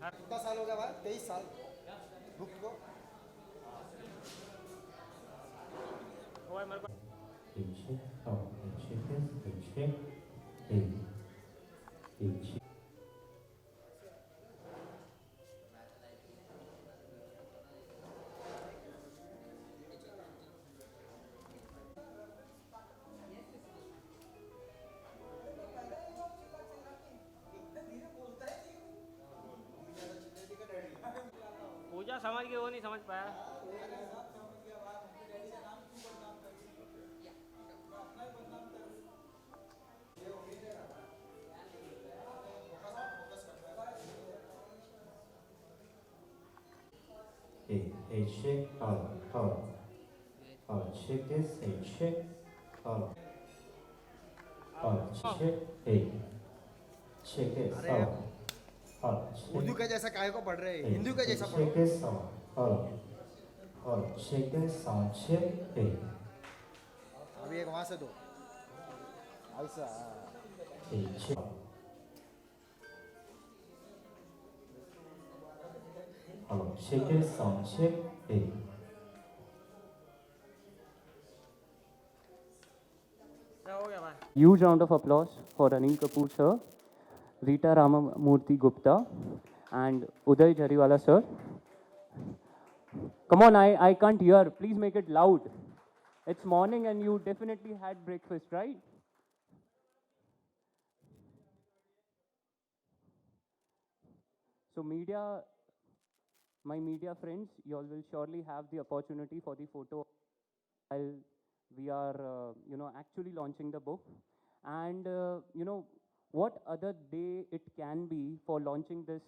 कितना साल हो गया भाई? 23 साल बुक को। Hình check không, hình check yes, hình check, hình check. पूजा समझ गई, वो नहीं समझ पाया। Hey, check, check this, hey, check, check, hey, check this, अरे उर्दू check, का जैसा काहे को पढ़ रहे हैं? hey, हिंदी का जैसा check पढ़ो। this, check this, check, hey, अभी एक वहां से दो ऐसा। hey, check. Check this, check, hey. क्या हो गया भाई? Huge round of applause for Anil Kapoor sir, Rita Ramamurthy Gupta, and Uday Jariwala sir. Come on, I can't hear. Please make it loud. It's morning and you definitely had breakfast, right? So media, my media friends, you all will surely have the opportunity for the photo while we are, actually launching the book. And, what other day it can be for launching this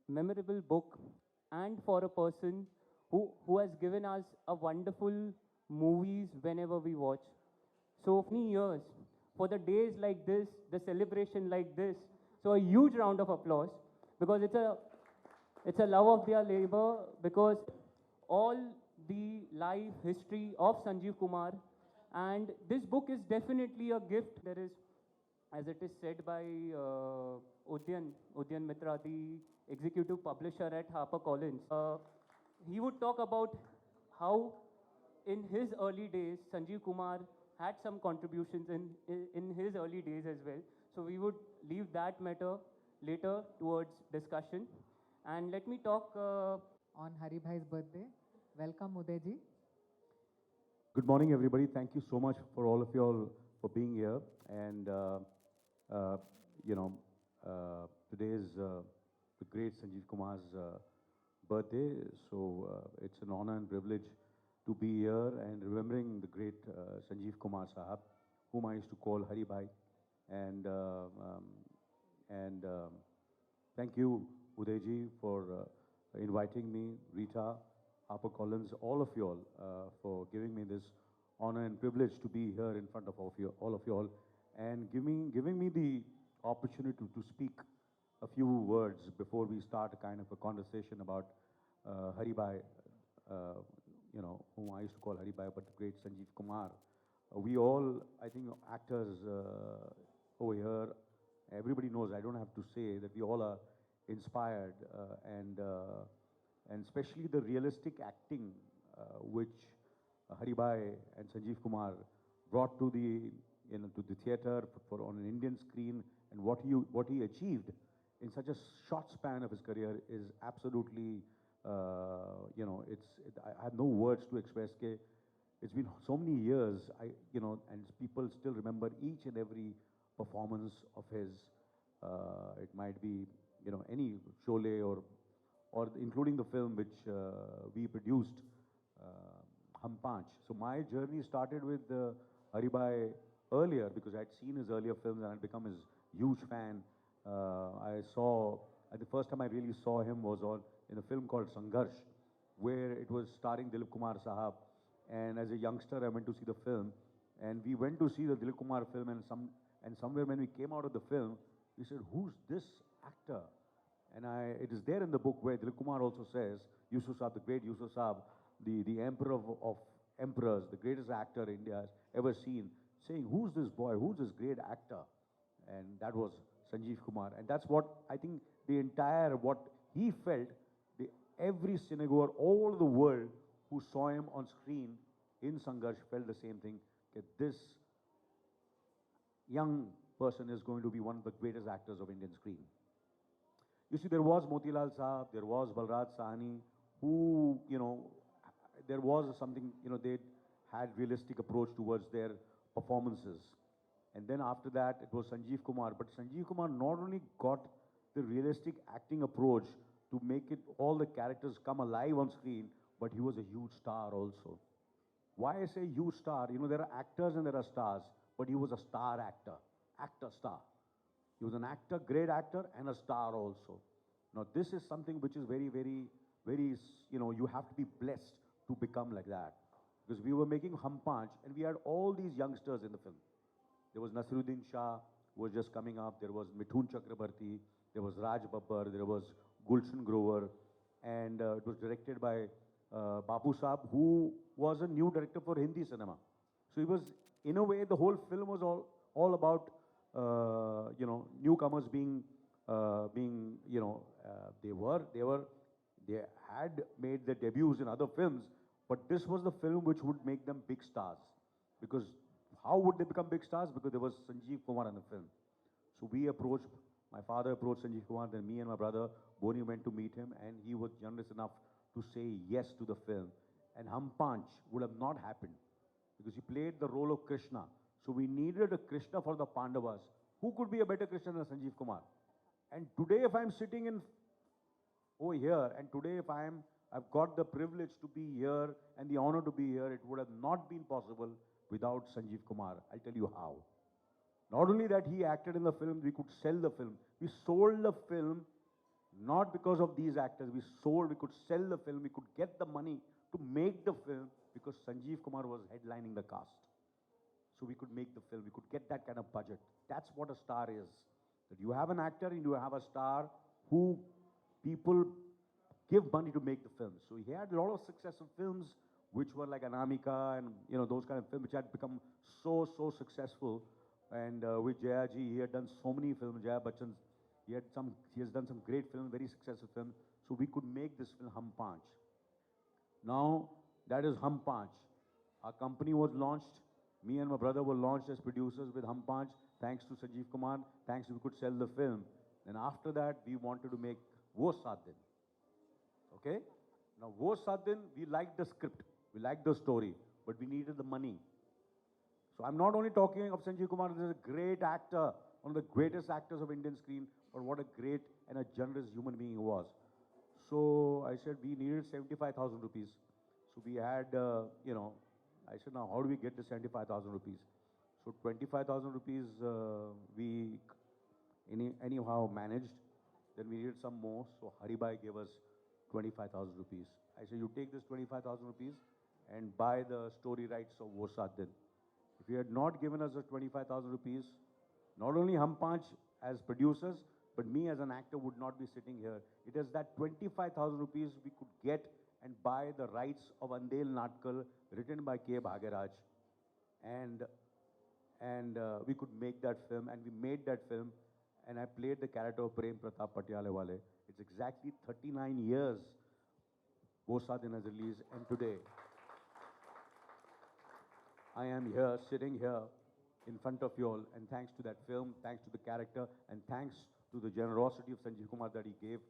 memorable book and for a person who has given us a wonderful movies whenever we watch. So many years for the days like this, the celebration like this. So a huge round of applause because it's a love of their labor because all the life history of Sanjeev Kumar, and this book is definitely a gift. There is, as it is said by Udyan Mitra, the executive publisher at HarperCollins. He would talk about how in his early days, Sanjeev Kumar had some contributions in his early days as well. So we would leave that matter later towards discussion. And let me talk. On Hari Bhai's birthday. Welcome, Udayji. Good morning, everybody. Thank you so much for all of you all for being here. And, today is the great Sanjeev Kumar's birthday. So it's an honor and privilege to be here and remembering the great Sanjeev Kumar Sahab, whom I used to call Hari Bhai. And, thank you, Udayji, for inviting me, Rita, HarperCollins, all of you all, for giving me this honor and privilege to be here in front of all of you all, and giving me the opportunity to speak a few words before we start a kind of a conversation about Hari Bhai, whom I used to call Hari Bhai, but the great Sanjeev Kumar. We all, I think, actors over here, everybody knows, I don't have to say, that we all are inspired and especially the realistic acting which Hari Bhai and Sanjeev Kumar brought to the theater for on an Indian screen, and what he achieved in such a short span of his career is absolutely, I have no words to express. It's been so many years, and people still remember each and every performance of his. It might be, any Sholay or including the film which we produced, Hum Panch. So my journey started with Hari Bhai earlier because I'd seen his earlier films and I'd become his huge fan. The first time I really saw him was in a film called Sangharsh, where it was starring Dilip Kumar Sahab. And as a youngster, I went to see the film, and we went to see the Dilip Kumar film, and somewhere when we came out of the film, we said, "Who's this actor?" And it is there in the book where Dilip Kumar also says, Yusuf Saab, the great Yusuf Saab, the emperor of emperors, the greatest actor India has ever seen, saying, "Who's this boy? Who's this great actor?" And that was Sanjeev Kumar. And that's what I think the entire, what he felt, every cinegoer all over the world who saw him on screen in Sangarsh felt the same thing, that this young person is going to be one of the greatest actors of Indian screen. You see, there was Motilal Saab, there was Balraj Sahni, who, there was something, they had realistic approach towards their performances. And then after that, it was Sanjeev Kumar. But Sanjeev Kumar not only got the realistic acting approach to make it, all the characters come alive on screen, but he was a huge star also. Why I say huge star? There are actors and there are stars, but he was a star actor, actor-star. He was an actor, great actor, and a star also. Now, this is something which is very, very, very, you have to be blessed to become like that. Because we were making Hum Panch, and we had all these youngsters in the film. There was Nasiruddin Shah, who was just coming up. There was Mithun Chakrabarti. There was Raj Babbar. There was Gulshan Grover. And it was directed by Babu Saab, who was a new director for Hindi cinema. So it was, in a way, the whole film was all about, newcomers they had made their debuts in other films, but this was the film which would make them big stars. Because how would they become big stars? Because there was Sanjeev Kumar in the film. So my father approached Sanjeev Kumar, then me and my brother, Boni went to meet him, and he was generous enough to say yes to the film. And Hum Panch would have not happened, because he played the role of Krishna. So we needed a Krishna for the Pandavas. Who could be a better Krishna than Sanjeev Kumar? And today, if I'm sitting over here, and today if I've got the privilege to be here and the honor to be here, it would have not been possible without Sanjeev Kumar. I'll tell you how. Not only that he acted in the film, we could sell the film. We sold the film not because of these actors. We could sell the film, we could get the money to make the film because Sanjeev Kumar was headlining the cast. So we could make the film, we could get that kind of budget. That's what a star is. That you have an actor and you have a star who people give money to make the film. So he had a lot of successful films which were like Anamika and those kind of films which had become so successful. And with Jayaji, he had done so many films. Jaya Bachchan, he has done some great films, very successful films. So we could make this film Hum Panch. Now that is Hum Panch. Our company was launched. Me and my brother were launched as producers with Hum Panch, thanks to Sanjeev Kumar, thanks to we could sell the film. And after that, we wanted to make Wo Saat Din. Okay? Now, Wo Saat Din, we liked the script, we liked the story, but we needed the money. So I'm not only talking of Sanjeev Kumar, this is a great actor, one of the greatest actors of Indian screen, but what a great and a generous human being he was. So I said we needed 75,000 rupees. So we had, I said, now how do we get the 75,000 rupees? So 25,000 rupees we anyhow managed. Then we needed some more. So Haribhai gave us 25,000 rupees. I said, you take this 25,000 rupees and buy the story rights of Wo Saat Din. If you had not given us the 25,000 rupees, not only Hum Panch as producers, but me as an actor would not be sitting here. It is that 25,000 rupees we could get and buy the rights of Andel Natkal, written by K. Bhageraj. And we could make that film, and we made that film, and I played the character of Prem Pratap Patialewale. It's exactly 39 years Wo Saat Din has released, and today I am here, sitting here in front of you all, and thanks to that film, thanks to the character, and thanks to the generosity of Sanjeev Kumar that he gave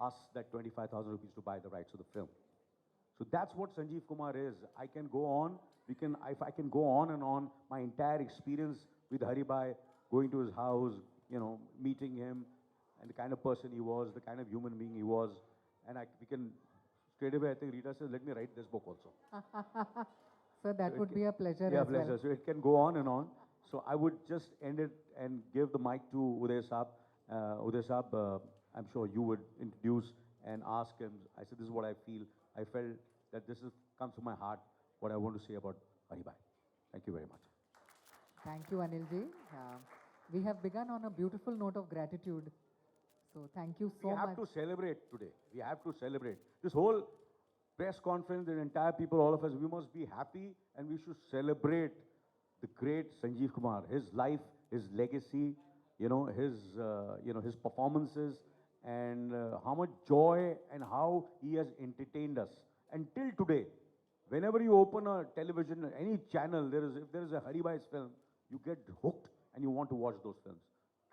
us that 25,000 rupees to buy the rights of the film. So that's what Sanjeev Kumar is. I can go on, if I can go on and on, my entire experience with Haribhai, going to his house, meeting him, and the kind of person he was, the kind of human being he was. And we can, straight away, I think Rita says, let me write this book also. So that would be a pleasure Yeah, as pleasure. well. So it can go on and on. So I would just end it and give the mic to Uday Saab. Uday Saab, I'm sure you would introduce and ask him. I said, this is what I feel. I felt that this comes from my heart, what I want to say about Haribhai. Thank you very much. Thank you, Anilji. We have begun on a beautiful note of gratitude. So thank you so We much. have to celebrate today. We have to celebrate. This whole press conference, the entire people, all of us, we must be happy and we should celebrate the great Sanjeev Kumar, his life, his legacy, his performances, and how much joy and how he has entertained us. And till today, whenever you open a television, any channel, if there is a Haribhai's film, you get hooked and you want to watch those films.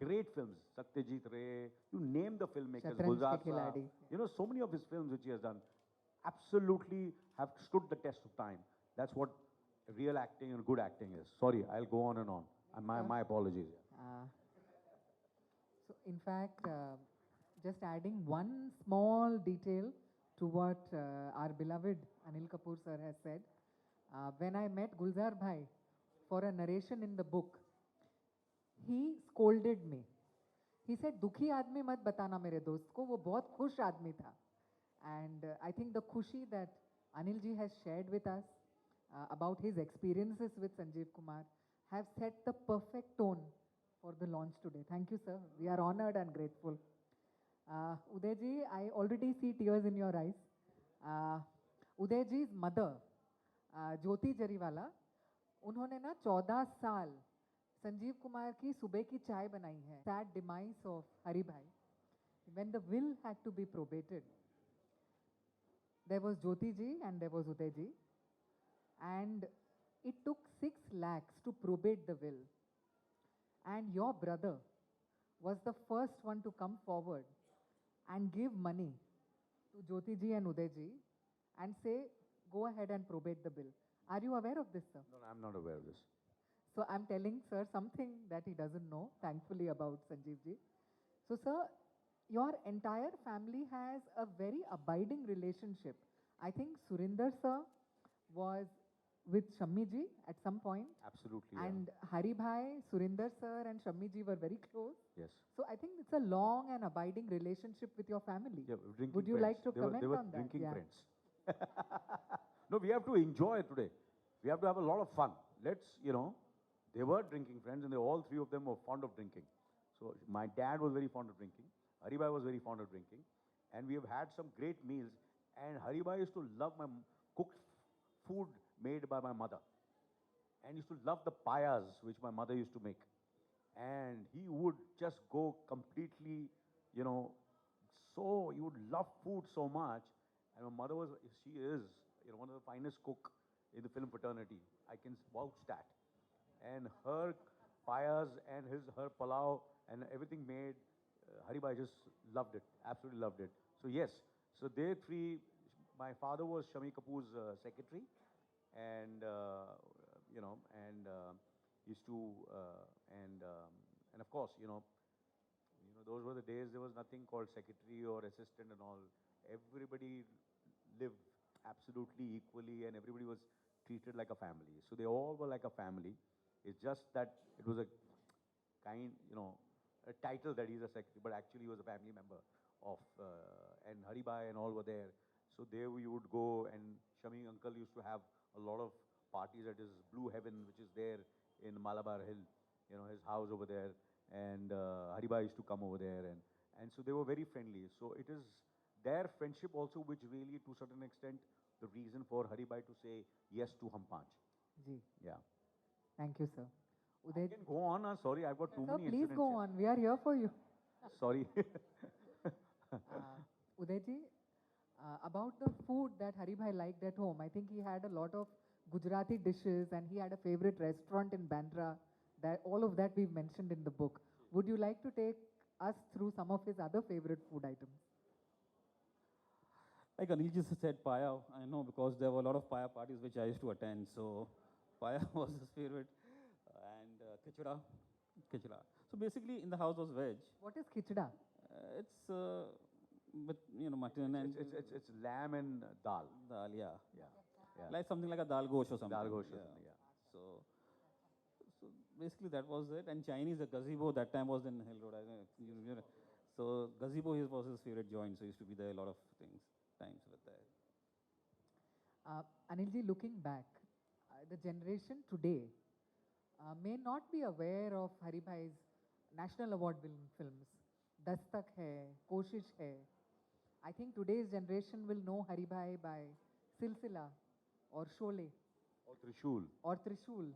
Great films, Satyajit Ray, you name the filmmakers, Shatranj Gulzar Ke Saab. Khiladi. You know, so many of his films which he has done absolutely have stood the test of time. That's what real acting and good acting is. Sorry, I'll go on and on. My apologies. So, in fact, just adding one small detail to what our beloved Anil Kapoor sir has said. When I met Gulzar Bhai for a narration in the book, he scolded me. He said, "Dukhi aadmi mat batana mere dost ko, wo bahut khush aadmi tha." And I think the khushi that Anil ji has shared with us about his experiences with Sanjeev Kumar have set the perfect tone for the launch today. Thank you, sir. We are honored and grateful. Uday ji, I already see tears in your eyes. Uday ji's mother, Jyoti Jariwala, उन्होंने ना 14 साल संजीव कुमार की सुबह की चाय बनाई है. Sad demise of Hari Bhai. When the will had to be probated, there was Jyoti ji and there was Uday ji, and it took 6 lakhs to probate the will. And your brother was the first one to come forward and give money to Jyoti ji and Uday ji and say, go ahead and probate the bill. Are you aware of this, sir? No, I'm not aware of this. So I'm telling sir something that he doesn't know, thankfully, about Sanjeev ji. So, sir, your entire family has a very abiding relationship. I think Surinder sir was with Shammi ji at some point. Absolutely. And Hari Bhai, Surinder sir and Shammi ji were very close. Yes. So I think it's a long and abiding relationship with your family. Yeah, drinking Would you friends. like to They comment were on that? drinking Yeah. friends. No, we have to enjoy today. We have to have a lot of fun. They were drinking friends, and all three of them were fond of drinking. So my dad was very fond of drinking. Haribhai was very fond of drinking. And we have had some great meals. And Haribhai used to love my cooked food made by my mother. And he used to love the payas which my mother used to make. And he would just go completely, so he would love food so much. And my mother she is, one of the finest cook in the film fraternity. I can vouch that. And her payas and her palau and everything made, Haribhai just loved it, absolutely loved it. So yes, so they three, my father was Shami Kapoor's secretary, and used to, and of course, those were the days. There was nothing called secretary or assistant and all. Everybody lived absolutely equally, and everybody was treated like a family. So they all were like a family. It's just that it was a a title that he's a secretary, but actually he was a family member of, and Haribhai and all were there. So there we would go, and Shami uncle used to have a lot of parties at his Blue Heaven, which is there in Malabar Hill, his house over there. And Haribhai used to come over there, and so they were very friendly. So it is their friendship also which really, to a certain extent, the reason for Haribhai to say yes to Hum Panch. Ji. Yeah. Thank you, sir. I can go on. Sorry, I've got too Sir, many please incidents go here. on. We are here for you. Sorry. Uday ji, about the food that Hari Bhai liked at home, I think he had a lot of Gujarati dishes and he had a favorite restaurant in Bandra. All of that we've mentioned in the book. Would you like to take us through some of his other favorite food items? Like Anil just said, paya, I know because there were a lot of paya parties which I used to attend. So paya was his favorite. And khichda. So basically in the house was veg. What is khichda? It's with mutton and It's lamb and dal. dal, yeah. Yeah. Like something like a dal gosh or something. Dal gosh or something, yeah. So basically that was it. And Chinese, the gazebo that time was in Hill Road. So gazebo was his favorite joint. So he used to be there a lot of times with that. Anilji, looking back, the generation today may not be aware of Hari Bhai's National Award-winning films. Dastak hai, Koshish hai. I think today's generation will know Hari Bhai by Silsila or Sholay Or Trishul. or Trishul,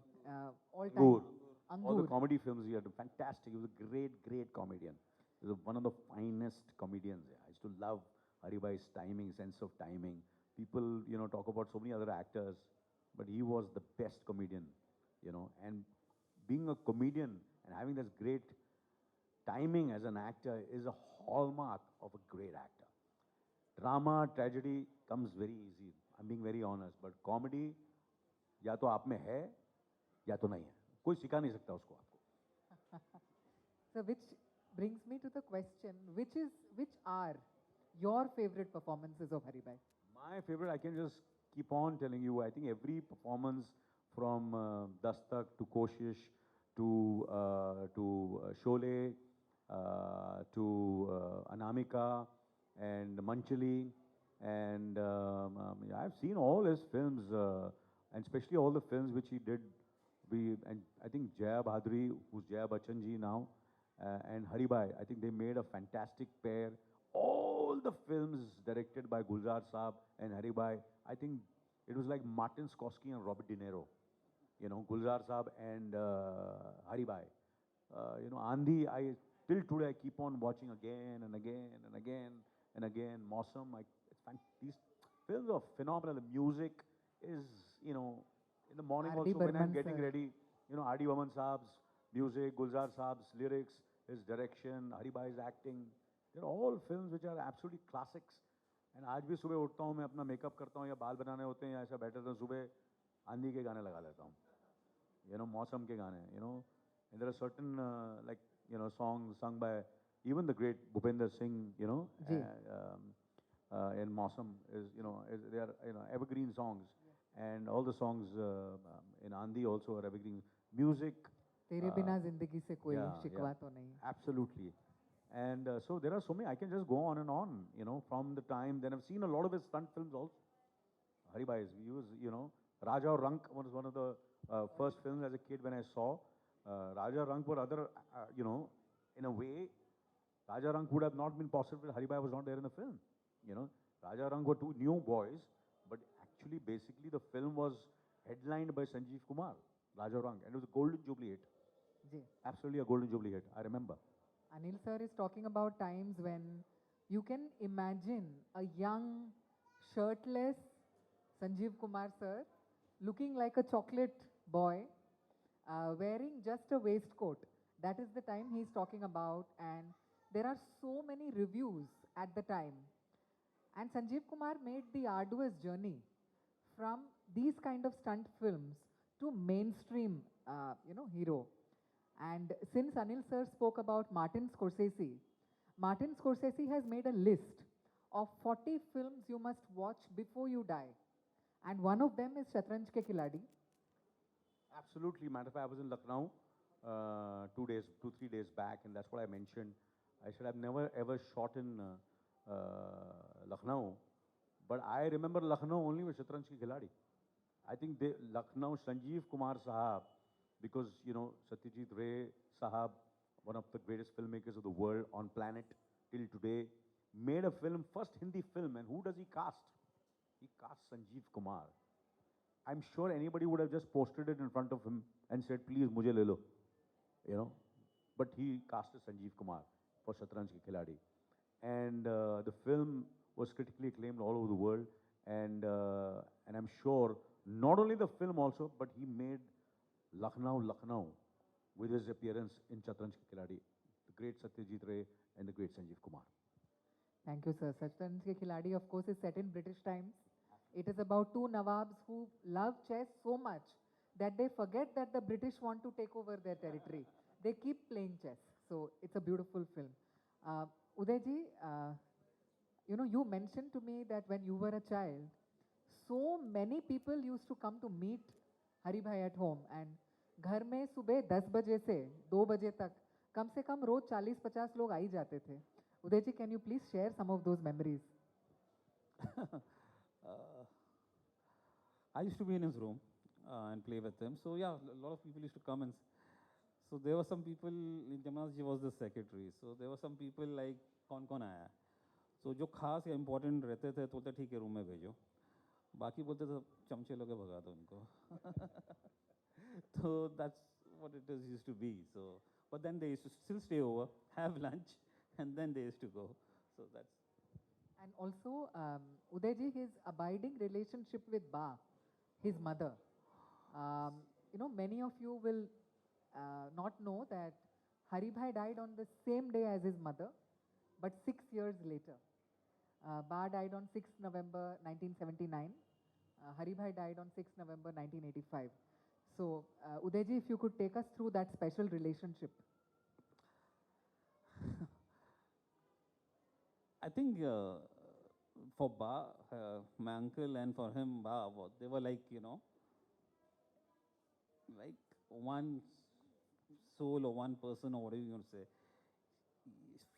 all time. Angur. Angur. All the comedy films he had, fantastic. He was a great, great comedian. He's one of the finest comedians. I used to love Haribhai's timing, sense of timing. People, talk about so many other actors, but he was the best comedian, and being a comedian and having this great timing as an actor is a hallmark of a great actor. Drama, tragedy comes very easy. I'm being very honest, but comedy या तो आप में है या तो नहीं है. कोई सिखा नहीं सकता उसको आपको. So which brings me to the question, which are your favorite performances of Haribhai? My favorite, I can just keep on telling you, I think every performance from Dastak to Koshish to Sholay to Anamika and Manchali, and I've seen all his films, and especially all the films which he did. And I think Jaya Bhadri, who's Jaya Bachchan ji now, and Haribhai, I think they made a fantastic pair. All the films directed by Gulzar Saab and Haribhai, I think it was like Martin Scorsese and Robert De Niro. Gulzar Saab and Haribhai. Andhi, till today I keep on watching again and again and again and again. Mausam, these films are phenomenal. The music is, in the morning R.D. also when I'm Burman, getting sir. ready, R.D. Burman Saab's music, Gulzar Saab's lyrics, his direction, Haribhai's acting. They're all films which are absolutely classics. And आज भी सुबह उठता हूँ, मैं अपना makeup करता हूँ या बाल बनाने होते हैं या ऐसा बैठे तो सुबह आंधी के गाने लगा लेता हूँ. मौसम के गाने, And there are certain songs sung by even the great Bhupender Singh, in Mausam they are evergreen songs, and all the songs in Andhi also are evergreen. Music. तेरे बिना जिंदगी से कोई yeah, शिकवा तो नहीं. Absolutely. And so there are so many, I can just go on and on, from the time. Then I've seen a lot of his stunt films also. Haribhai's, he was, Raja or Rank was one of the first films as a kid when I saw. Raja Rank were other, in a way, Raja Rank would have not been possible if Haribhai was not there in the film. Raja Rank were two new boys, but actually, basically, the film was headlined by Sanjeev Kumar, Raja Rank, and it was a Golden Jubilee hit. Ji. Absolutely a Golden Jubilee hit, I remember. Anil sir is talking about times when you can imagine a young, shirtless Sanjeev Kumar sir looking like a chocolate boy, wearing just a waistcoat. That is the time he's talking about, and there are so many reviews at the time. And Sanjeev Kumar made the arduous journey from these kind of stunt films to mainstream, hero. And since Anil sir spoke about Martin Scorsese has made a list of 40 films you must watch before you die. And one of them is Shatranj Ke Khiladi. Absolutely. Matter of fact, I was in Lucknow 2-3 days back, and that's what I mentioned. I said I've never ever shot in Lucknow, but I remember Lucknow only with Shatranj Ki Khiladi. I think Lucknow, Sanjeev Kumar Sahab, because, Satyajit Ray Sahab, one of the greatest filmmakers of the world on planet till today, made a film, first Hindi film, and who does he cast? He cast Sanjeev Kumar. I'm sure anybody would have just posted it in front of him and said, please, mujhe le lo, But he casted Sanjeev Kumar for Shatranj Ki Khiladi. And the film was critically acclaimed all over the world. And I'm sure not only the film also, but he made Lucknow with his appearance in Shatranj Ki Khiladi. The great Satyajit Ray and the great Sanjeev Kumar. Thank you, sir. Shatranj Ke Khiladi, of course, is set in British times. It is about two Nawabs who love chess so much that they forget that the British want to take over their territory. They keep playing chess. So it's a beautiful film. Udayji, you mentioned to me that when you were a child, so many people used to come to meet Haribhai at home, and घर में सुबह 10 बजे से 2 बजे तक कम से कम रोज 40-50 लोग आ ही जाते थे. Uday ji, can you please share some of those memories? I used to be in his room and play with him. So yeah, a lot of people used to come, and so there were some people. Jamnas ji was the secretary, so there were some people like कौन आया. So जो खास या important रहते थे तो बोलते ठीक है रूम में भेजो. बाकी बोलते थे चमचे लोगे भगा दो उनको. So that's what it is used to be. So, but then they used to still stay over, have lunch, and then they used to go. So that's. And also, Udayji, his abiding relationship with Ba, his mother. Many of you will not know that Haribhai died on the same day as his mother, but 6 years later. Ba died on 6th November 1979. Haribhai died on 6th November 1985. So, Udayji, if you could take us through that special relationship. I think for Ba, my uncle, and for him, Ba, they were like, like one soul or one person or whatever you want to say.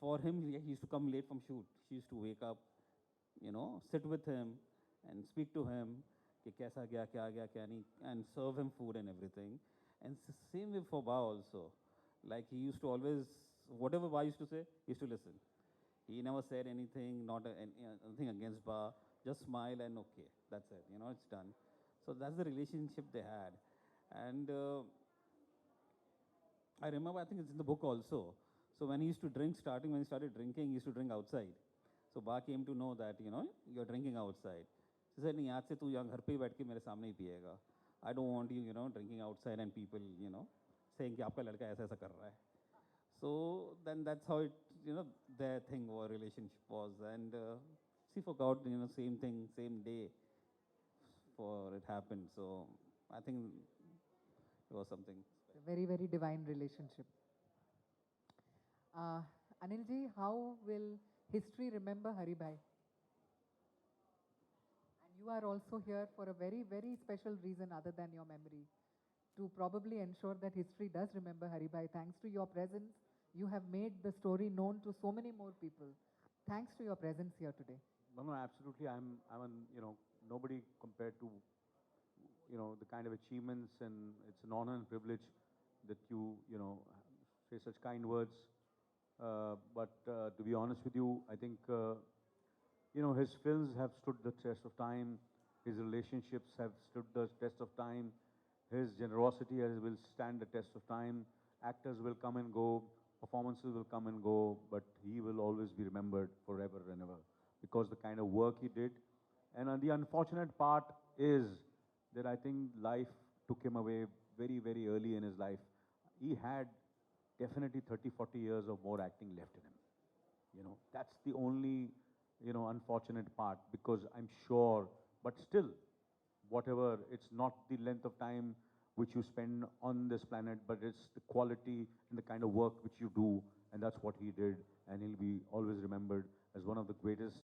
For him, he used to come late from shoot. She used to wake up, sit with him and speak to him, कि कैसा गया, क्या गया, क्या नहीं, and serve him food and everything. And same way for Ba also. Like he used to always, whatever Ba used to say, he used to listen. He never said anything, anything against Ba, just smile and okay, that's it, it's done. So that's the relationship they had. And I remember, I think it's in the book also. So when he used to drink, when he started drinking, he used to drink outside. So Ba came to know that, you're drinking outside. She said, नहीं आज से तू यहाँ घर पे ही बैठ के मेरे सामने ही पिएगा. I don't want you, drinking outside and people, saying कि आपका लड़का ऐसा ऐसा कर रहा है. So then that's how it, their thing or relationship was. And she forgot, same thing, same day for it happened. So I think it was something. A very, very divine relationship. Anilji, how will history remember Haribhai? And you are also here for a very, very special reason other than your memory, to probably ensure that history does remember Haribhai. Thanks to your presence, you have made the story known to so many more people. Thanks to your presence here today. No, absolutely. I'm nobody compared to, the kind of achievements, and it's an honor and privilege that you say such kind words. But to be honest with you, I think, his films have stood the test of time. His relationships have stood the test of time. His generosity will stand the test of time. Actors will come and go. Performances will come and go. But he will always be remembered forever and ever because the kind of work he did. And the unfortunate part is that I think life took him away very, very early in his life. He had definitely 30, 40 years of more acting left in him. That's the only, unfortunate part, because I'm sure, but still, whatever, it's not the length of time which you spend on this planet, but it's the quality and the kind of work which you do, and that's what he did, and he'll be always remembered as one of the greatest